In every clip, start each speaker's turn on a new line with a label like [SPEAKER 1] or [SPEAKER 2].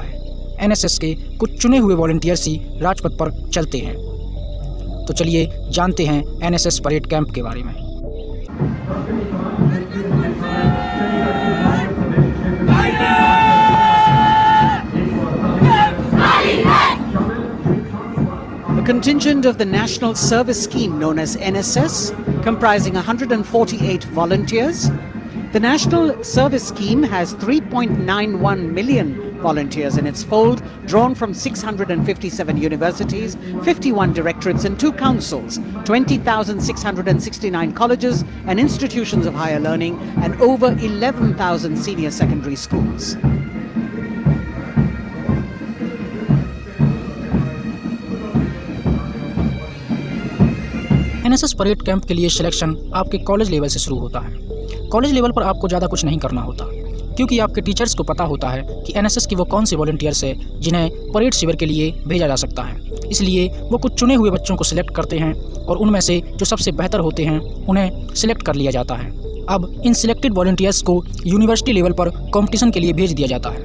[SPEAKER 1] है। एनएसएस के कुछ चुने हुए वॉलंटियर्स ही राजपथ पर चलते हैं। तो चलिए जानते हैं एनएसएस परेड कैंप के बारे में।
[SPEAKER 2] A contingent of the National Service Scheme known as NSS, comprising 148 volunteers. The National Service Scheme has 3.91 million volunteers in its fold, drawn from 657 universities, 51 directorates and 2 councils, 20,669 colleges and institutions of higher learning, and over 11,000 senior secondary schools.
[SPEAKER 1] NSS parade camp के लिए selection आपके college level से शुरू होता है। College level पर आपको ज़्यादा कुछ नहीं करना होता, क्योंकि आपके टीचर्स को पता होता है कि एनएसएस की वो कौन से वॉलंटियर्स है जिन्हें परेड शिविर के लिए भेजा जा सकता है। इसलिए वो कुछ चुने हुए बच्चों को सिलेक्ट करते हैं और उनमें से जो सबसे बेहतर होते हैं उन्हें सिलेक्ट कर लिया जाता है। अब इन सिलेक्टेड वॉलंटियर्स को यूनिवर्सिटी लेवल पर कॉम्पिटिशन के लिए भेज दिया जाता है।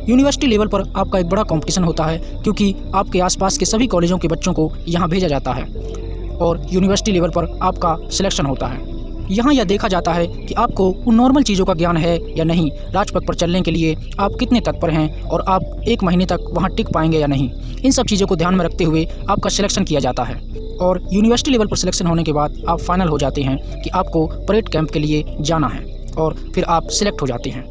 [SPEAKER 1] यूनिवर्सिटी लेवल पर आपका एक बड़ा कॉम्पिटिशन होता है, क्योंकि आपके आसपास के सभी कॉलेजों के बच्चों को यहाँ भेजा जाता है और यूनिवर्सिटी लेवल पर आपका सिलेक्शन होता है। यहाँ यह देखा जाता है कि आपको उन नॉर्मल चीज़ों का ज्ञान है या नहीं, राजपथ पर चलने के लिए आप कितने तत्पर हैं और आप 1 महीने तक वहाँ टिक पाएंगे या नहीं। इन सब चीज़ों को ध्यान में रखते हुए आपका सिलेक्शन किया जाता है और यूनिवर्सिटी लेवल पर सिलेक्शन होने के बाद आप फाइनल हो जाते हैं कि आपको परेड कैंप के लिए जाना है और फिर आप सिलेक्ट हो जाते हैं।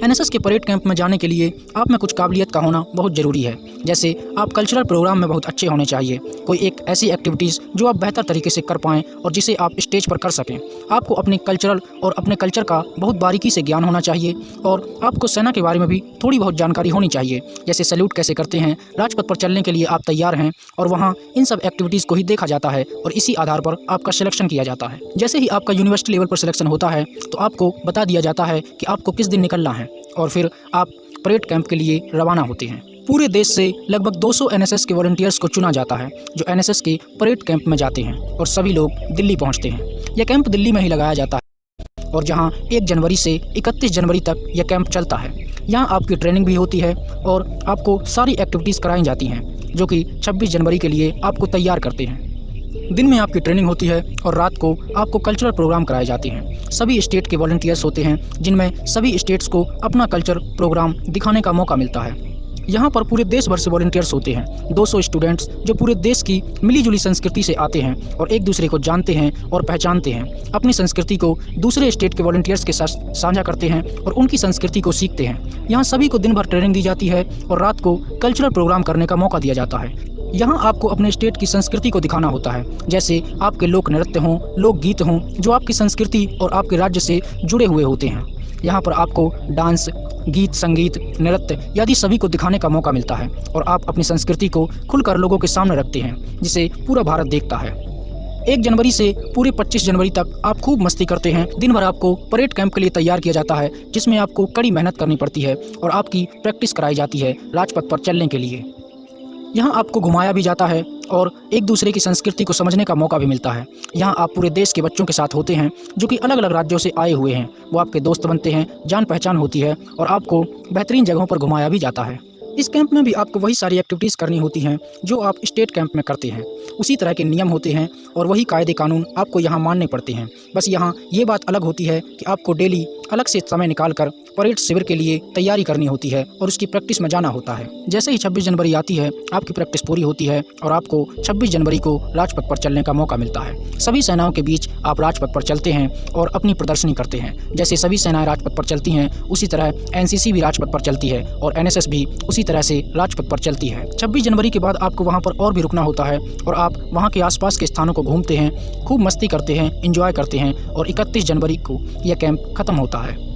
[SPEAKER 1] एनएसएस के परेड कैंप में जाने के लिए आप में कुछ काबिलियत का होना बहुत ज़रूरी है। जैसे आप कल्चरल प्रोग्राम में बहुत अच्छे होने चाहिए, कोई एक ऐसी एक्टिविटीज़ जो आप बेहतर तरीके से कर पाएँ और जिसे आप स्टेज पर कर सकें। आपको अपने कल्चरल और अपने कल्चर का बहुत बारीकी से ज्ञान होना चाहिए और आपको सेना के बारे में भी थोड़ी बहुत जानकारी होनी चाहिए, जैसे सैल्यूट कैसे करते हैं, राजपथ पर चलने के लिए आप तैयार हैं और वहाँ इन सब एक्टिविटीज़ को ही देखा जाता है और इसी आधार पर आपका सिलेक्शन किया जाता है। जैसे ही आपका यूनिवर्सिटी लेवल पर सिलेक्शन होता है तो आपको बता दिया जाता है कि आपको किस दिन निकलना है और फिर आप परेड कैंप के लिए रवाना होते हैं। पूरे देश से लगभग 200 एनएसएस के वॉलंटियर्स को चुना जाता है जो एनएसएस के परेड कैंप में जाते हैं और सभी लोग दिल्ली पहुंचते हैं। यह कैंप दिल्ली में ही लगाया जाता है और जहां 1 जनवरी से 31 जनवरी तक यह कैंप चलता है। यहां आपकी ट्रेनिंग भी होती है और आपको सारी एक्टिविटीज़ कराई जाती हैं जो कि 26 जनवरी के लिए आपको तैयार करते हैं। दिन में आपकी ट्रेनिंग होती है और रात को आपको कल्चरल प्रोग्राम कराए जाते हैं। सभी स्टेट के वॉलंटियर्स होते हैं जिनमें सभी स्टेट्स को अपना कल्चर प्रोग्राम दिखाने का मौका मिलता है। यहाँ पर पूरे देश भर से वॉलंटियर्स होते हैं, 200 स्टूडेंट्स जो पूरे देश की मिलीजुली संस्कृति से आते हैं और एक दूसरे को जानते हैं और पहचानते हैं। अपनी संस्कृति को दूसरे स्टेट के वॉलंटियर्स के साथ साझा करते हैं और उनकी संस्कृति को सीखते हैं। यहाँ सभी को दिन भर ट्रेनिंग दी जाती है और रात को कल्चरल प्रोग्राम करने का मौका दिया जाता है। यहाँ आपको अपने स्टेट की संस्कृति को दिखाना होता है, जैसे आपके लोक नृत्य हों, लोकगीत हों जो आपकी संस्कृति और आपके राज्य से जुड़े हुए होते हैं। यहाँ पर आपको डांस, गीत, संगीत, नृत्य आदि सभी को दिखाने का मौका मिलता है और आप अपनी संस्कृति को खुलकर लोगों के सामने रखते हैं, जिसे पूरा भारत देखता है। 1 जनवरी से पूरे 25 जनवरी तक आप खूब मस्ती करते हैं। दिन भर आपको परेड कैंप के लिए तैयार किया जाता है, जिसमें आपको कड़ी मेहनत करनी पड़ती है और आपकी प्रैक्टिस कराई जाती है राजपथ पर चलने के लिए। यहाँ आपको घुमाया भी जाता है और एक दूसरे की संस्कृति को समझने का मौका भी मिलता है। यहाँ आप पूरे देश के बच्चों के साथ होते हैं जो कि अलग अलग राज्यों से आए हुए हैं। वो आपके दोस्त बनते हैं, जान पहचान होती है और आपको बेहतरीन जगहों पर घुमाया भी जाता है। इस कैंप में भी आपको वही सारी एक्टिविटीज़ करनी होती हैं जो आप स्टेट कैंप में करते हैं। उसी तरह के नियम होते हैं और वही कायदे कानून आपको यहाँ मानने पड़ते हैं। बस यहाँ ये बात अलग होती है कि आपको डेली अलग से समय निकाल कर परेड शिविर के लिए तैयारी करनी होती है और उसकी प्रैक्टिस में जाना होता है। जैसे ही 26 जनवरी आती है आपकी प्रैक्टिस पूरी होती है और आपको 26 जनवरी को राजपथ पर चलने का मौका मिलता है। सभी सेनाओं के बीच आप राजपथ पर चलते हैं और अपनी प्रदर्शनी करते हैं। जैसे सभी सेनाएं राजपथ पर चलती हैं उसी तरह एनसीसी भी राजपथ पर चलती है और एनएसएस भी उसी तरह से राजपथ पर चलती है। 26 जनवरी के बाद आपको वहाँ पर और भी रुकना होता है और आप वहाँ के आसपास के स्थानों को घूमते हैं, खूब मस्ती करते हैं, एंजॉय करते हैं और 31 जनवरी को यह कैंप ख़त्म होता है।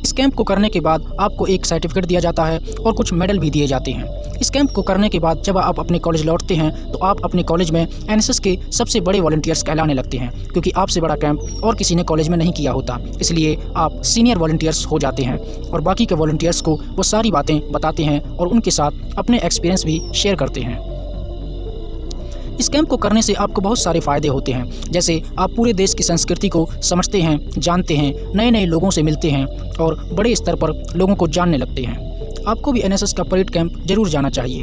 [SPEAKER 1] इस कैंप को करने के बाद आपको एक सर्टिफिकेट दिया जाता है और कुछ मेडल भी दिए जाते हैं। इस कैंप को करने के बाद जब आप अपने कॉलेज लौटते हैं तो आप अपने कॉलेज में एनएसएस के सबसे बड़े वॉलंटियर्स कहलाने लगते हैं, क्योंकि आपसे बड़ा कैंप और किसी ने कॉलेज में नहीं किया होता। इसलिए आप सीनियर वॉलंटियर्स हो जाते हैं और बाकी के वॉलंटियर्स को वो सारी बातें बताते हैं और उनके साथ अपने एक्सपीरियंस भी शेयर करते हैं। इस कैंप को करने से आपको बहुत सारे फ़ायदे होते हैं, जैसे आप पूरे देश की संस्कृति को समझते हैं, जानते हैं, नए नए लोगों से मिलते हैं और बड़े स्तर पर लोगों को जानने लगते हैं। आपको भी एनएसएस का परेड कैंप जरूर जाना चाहिए।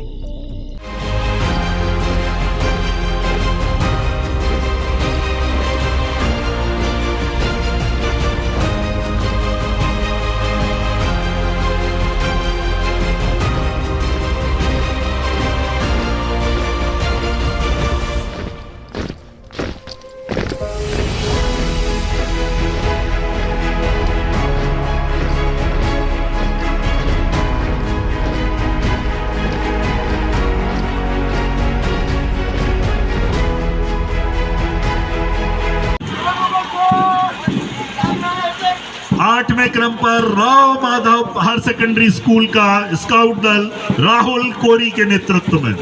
[SPEAKER 3] आठवें क्रम पर Rao Madhav higher secondary school का स्काउट दल राहुल कोरी के नेतृत्व में।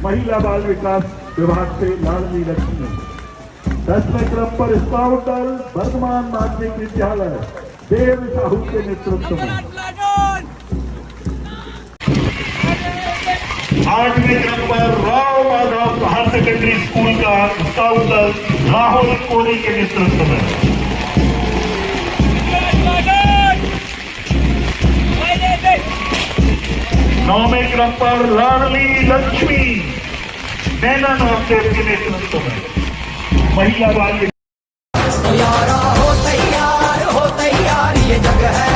[SPEAKER 3] महिला बाल विकास विभाग से लाडली लक्ष्मी। 10वें क्रम पर स्काउट दल वर्धमान माध्यमिक विद्यालय देव साहू के नेतृत्व में। 8वें क्रम पर Rao Madhav higher secondary school का स्काउट दल राहुल कोरी के नेतृत्व में। 9वें क्रम पर लाडली लक्ष्मी नैना नामदेव के नेतृत्व में। महिला बाल
[SPEAKER 4] हो तैयार ये जगह है।